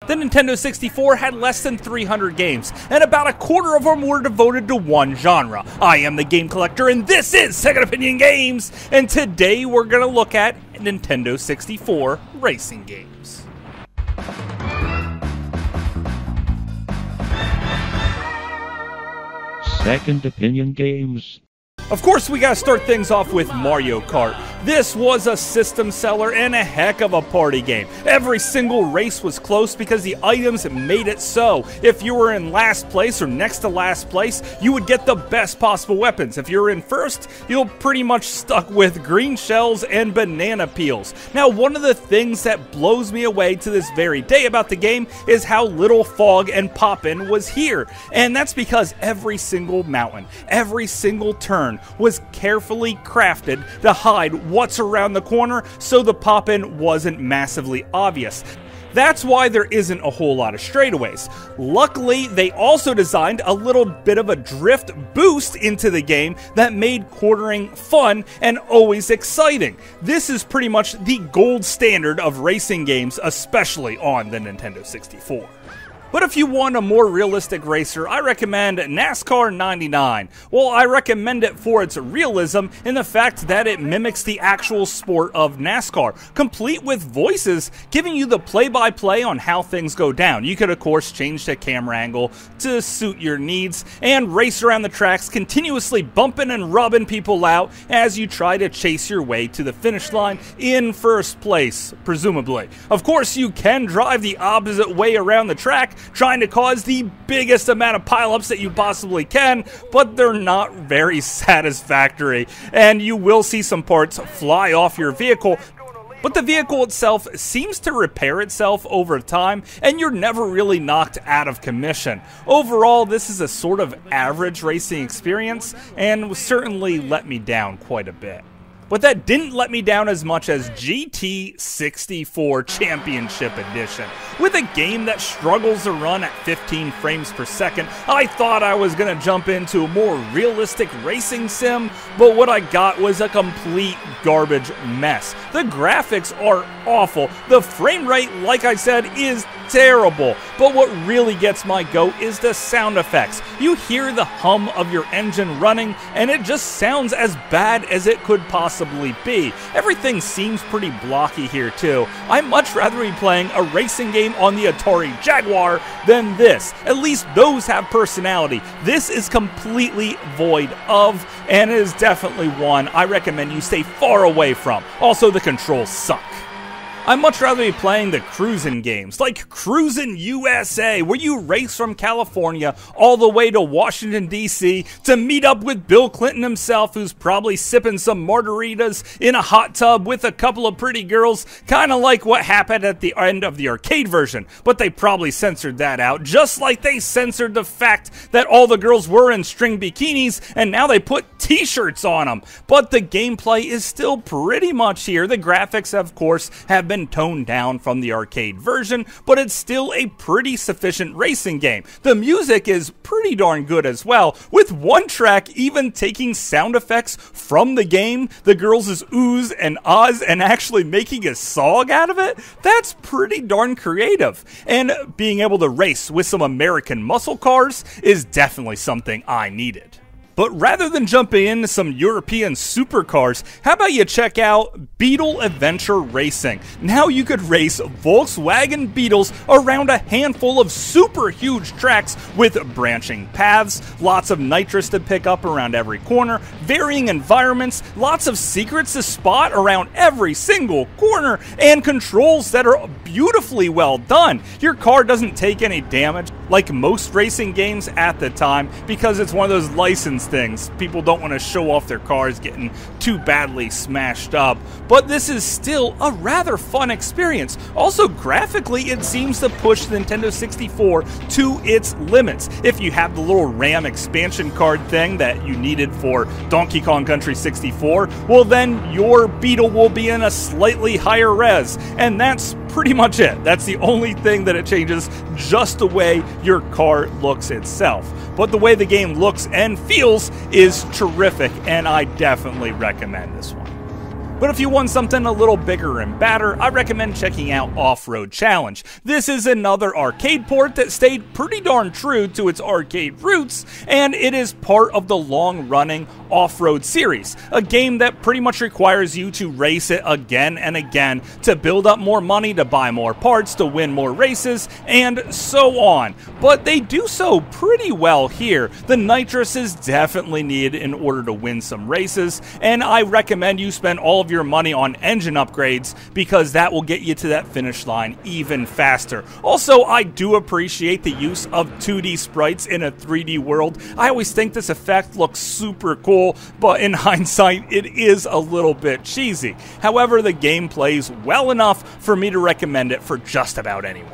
The Nintendo 64 had less than 300 games, and about a quarter of them were devoted to one genre. I am the Game Collector, and this is Second Opinion Games, and today we're going to look at Nintendo 64 racing games. Second Opinion Games. Of course, we gotta start things off with Mario Kart. This was a system seller and a heck of a party game. Every single race was close because the items made it so. If you were in last place or next to last place, you would get the best possible weapons. If you're in first, you'll pretty much stuck with green shells and banana peels. Now, one of the things that blows me away to this very day about the game is how little fog and pop-in was here. And that's because every single mountain, every single turn, was carefully crafted to hide what's around the corner so the pop-in wasn't massively obvious. That's why there isn't a whole lot of straightaways. Luckily, they also designed a little bit of a drift boost into the game that made quartering fun and always exciting. This is pretty much the gold standard of racing games, especially on the Nintendo 64. But if you want a more realistic racer, I recommend NASCAR 99. Well, I recommend it for its realism in the fact that it mimics the actual sport of NASCAR, complete with voices giving you the play-by-play on how things go down. You could, of course, change the camera angle to suit your needs and race around the tracks, continuously bumping and rubbing people out as you try to chase your way to the finish line in first place, presumably. Of course, you can drive the opposite way around the track, trying to cause the biggest amount of pileups that you possibly can, but they're not very satisfactory, and you will see some parts fly off your vehicle, but the vehicle itself seems to repair itself over time, and you're never really knocked out of commission. Overall, this is a sort of average racing experience, and certainly let me down quite a bit. But that didn't let me down as much as GT64 Championship Edition. With a game that struggles to run at 15 frames per second, I thought I was going to jump into a more realistic racing sim, but what I got was a complete garbage mess. The graphics are awful. The frame rate, like I said, is terrible. But what really gets my goat is the sound effects. You hear the hum of your engine running, and it just sounds as bad as it could possibly be. Everything seems pretty blocky here too. I'd much rather be playing a racing game on the Atari Jaguar than this. At least those have personality. This is completely void of, and it is definitely one I recommend you stay far away from. Also, the controls suck. I'd much rather be playing the Cruis'n games, like Cruis'n USA, where you race from California all the way to Washington, D.C. to meet up with Bill Clinton himself, who's probably sipping some margaritas in a hot tub with a couple of pretty girls, kind of like what happened at the end of the arcade version, but they probably censored that out, just like they censored the fact that all the girls were in string bikinis, and now they put t-shirts on them. But the gameplay is still pretty much here. The graphics, of course, have been toned down from the arcade version, but it's still a pretty sufficient racing game. The music is pretty darn good as well, with one track even taking sound effects from the game, the girls' oohs and ahs, and actually making a song out of it. That's pretty darn creative. And being able to race with some American muscle cars is definitely something I needed. But rather than jumping into some European supercars, how about you check out Beetle Adventure Racing? Now you could race Volkswagen Beetles around a handful of super huge tracks with branching paths, lots of nitrous to pick up around every corner, varying environments, lots of secrets to spot around every single corner, and controls that are beautifully well done. Your car doesn't take any damage like most racing games at the time because it's one of those licensed things. People don't want to show off their cars getting too badly smashed up, but this is still a rather fun experience. Also, graphically, it seems to push the Nintendo 64 to its limits. If you have the little RAM expansion card thing that you needed for Donkey Kong Country 64, well then your Beetle will be in a slightly higher res, and that's pretty much it. That's the only thing that it changes, just the way your car looks itself. But the way the game looks and feels is terrific, and I definitely recommend this one. But if you want something a little bigger and badder, I recommend checking out Off-Road Challenge. This is another arcade port that stayed pretty darn true to its arcade roots, and it is part of the long-running Off-Road series, a game that pretty much requires you to race it again and again to build up more money, to buy more parts, to win more races, and so on. But they do so pretty well here. The nitrous is definitely needed in order to win some races, and I recommend you spend all of your money on engine upgrades because that will get you to that finish line even faster. Also, I do appreciate the use of 2D sprites in a 3D world. I always think this effect looks super cool, but in hindsight, it is a little bit cheesy. However, the game plays well enough for me to recommend it for just about anyone.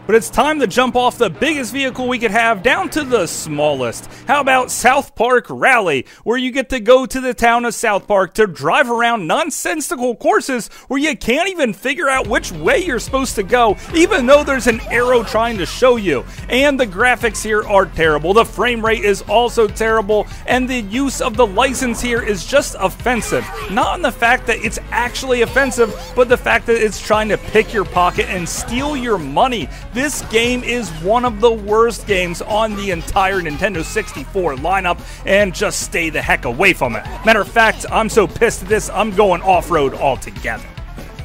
But it's time to jump off the biggest vehicle we could have down to the smallest. How about South Park Rally, where you get to go to the town of South Park to drive around nonsensical courses where you can't even figure out which way you're supposed to go, even though there's an arrow trying to show you. And the graphics here are terrible. The frame rate is also terrible, and the use of the license here is just offensive. Not in the fact that it's actually offensive, but the fact that it's trying to pick your pocket and steal your money. This game is one of the worst games on the entire Nintendo 64 lineup, and just stay the heck away from it. Matter of fact, I'm so pissed at this, I'm going off-road altogether.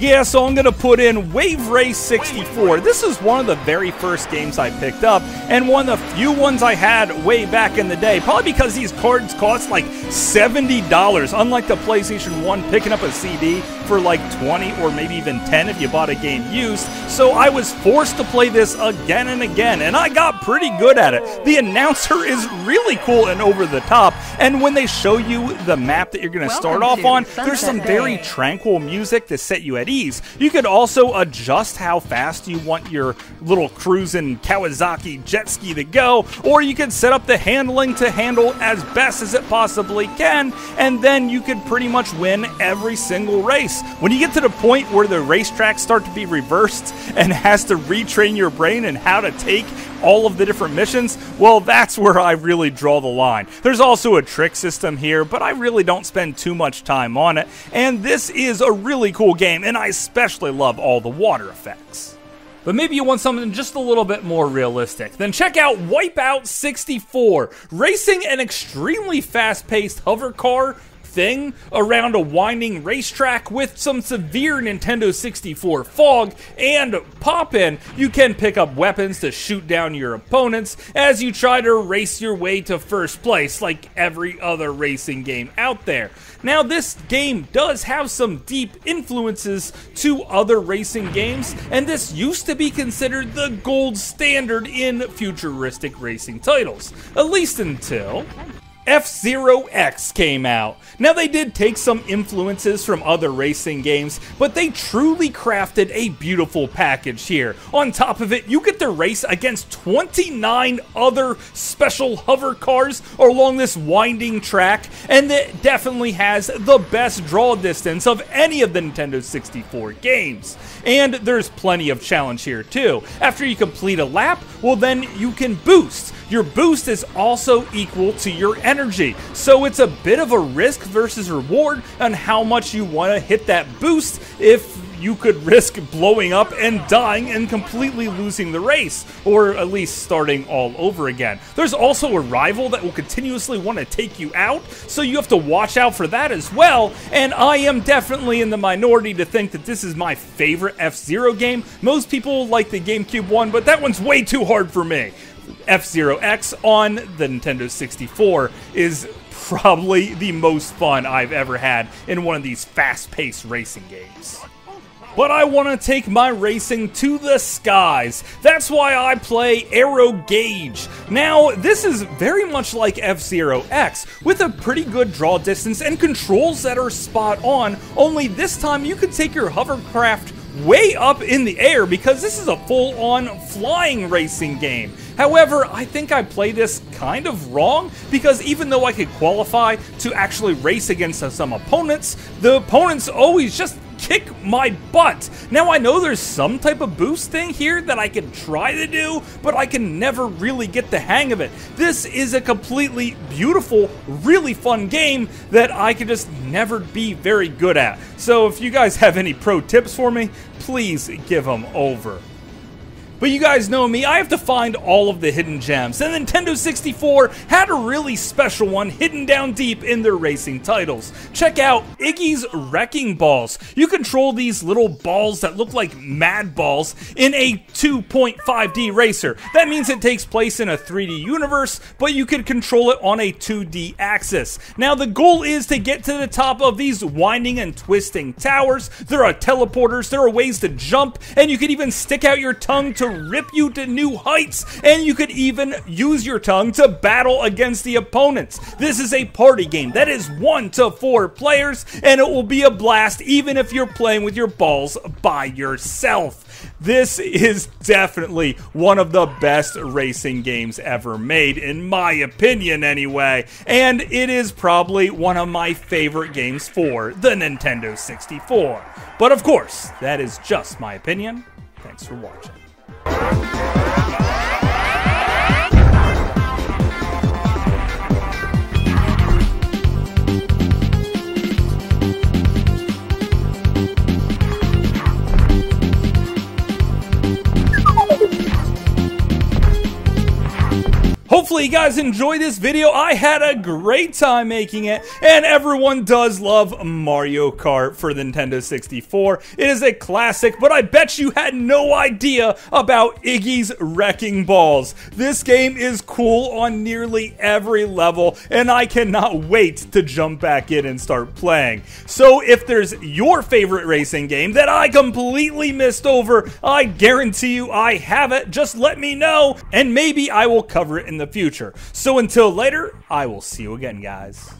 Yeah, so I'm going to put in Wave Race 64. This is one of the very first games I picked up, and one of the few ones I had way back in the day. Probably because these cards cost like $70, unlike the PlayStation 1 picking up a CD for like 20 or maybe even 10 if you bought a game used. So I was forced to play this again and again, and I got pretty good at it. The announcer is really cool and over the top, and when they show you the map that you're going to start off on, there's some very tranquil music to set you at ease. You could also adjust how fast you want your little Cruis'n Kawasaki jet ski to go, or you could set up the handling to handle as best as it possibly can, and then you could pretty much win every single race. When you get to the point where the racetracks start to be reversed and has to retrain your brain and how to take all of the different missions, well, that's where I really draw the line. There's also a trick system here, but I really don't spend too much time on it, and this is a really cool game, and I especially love all the water effects. But maybe you want something just a little bit more realistic, then check out Wipeout 64, racing an extremely fast-paced hover car thing around a winding racetrack with some severe Nintendo 64 fog, and pop-in, you can pick up weapons to shoot down your opponents as you try to race your way to first place like every other racing game out there. Now, this game does have some deep influences to other racing games, and this used to be considered the gold standard in futuristic racing titles, at least until F-Zero X came out. Now, they did take some influences from other racing games, but they truly crafted a beautiful package here. On top of it, you get to race against 29 other special hover cars along this winding track, and it definitely has the best draw distance of any of the Nintendo 64 games. And there's plenty of challenge here too. After you complete a lap, well, then you can boost. Your boost is also equal to your energy, so it's a bit of a risk versus reward on how much you want to hit that boost if you could risk blowing up and dying and completely losing the race, or at least starting all over again. There's also a rival that will continuously want to take you out, so you have to watch out for that as well, and I am definitely in the minority to think that this is my favorite F-Zero game. Most people like the GameCube one, but that one's way too hard for me. F-Zero X on the Nintendo 64 is probably the most fun I've ever had in one of these fast-paced racing games. But I want to take my racing to the skies. That's why I play Aero Gauge. Now, this is very much like F-Zero X, with a pretty good draw distance and controls that are spot on, only this time you can take your hovercraft way up in the air because this is a full-on flying racing game. However, I think I play this kind of wrong because even though I could qualify to actually race against some opponents, the opponents always just kick my butt. Now I know there's some type of boost thing here that I can try to do, but I can never really get the hang of it. This is a completely beautiful, really fun game that I could just never be very good at. So if you guys have any pro tips for me, please give them over. But you guys know me, I have to find all of the hidden gems, and Nintendo 64 had a really special one hidden down deep in their racing titles. Check out Iggy's Wrecking Balls. You control these little balls that look like mad balls in a 2.5D racer. That means it takes place in a 3D universe, but you can control it on a 2D axis. Now the goal is to get to the top of these winding and twisting towers. There are teleporters, there are ways to jump, and you can even stick out your tongue to rip you to new heights, and you could even use your tongue to battle against the opponents. This is a party game that is 1 to 4 players, and it will be a blast even if you're playing with your balls by yourself. This is definitely one of the best racing games ever made, in my opinion anyway, and it is probably one of my favorite games for the Nintendo 64. But of course, that is just my opinion. Thanks for watching. Hopefully you guys enjoyed this video. I had a great time making it, and everyone does love Mario Kart for the Nintendo 64. It is a classic, but I bet you had no idea about Iggy's Wrecking Balls. This game is cool on nearly every level, and I cannot wait to jump back in and start playing. So if there's your favorite racing game that I completely missed over, I guarantee you I have it. Just let me know, and maybe I will cover it in the future. So until later, I will see you again, guys.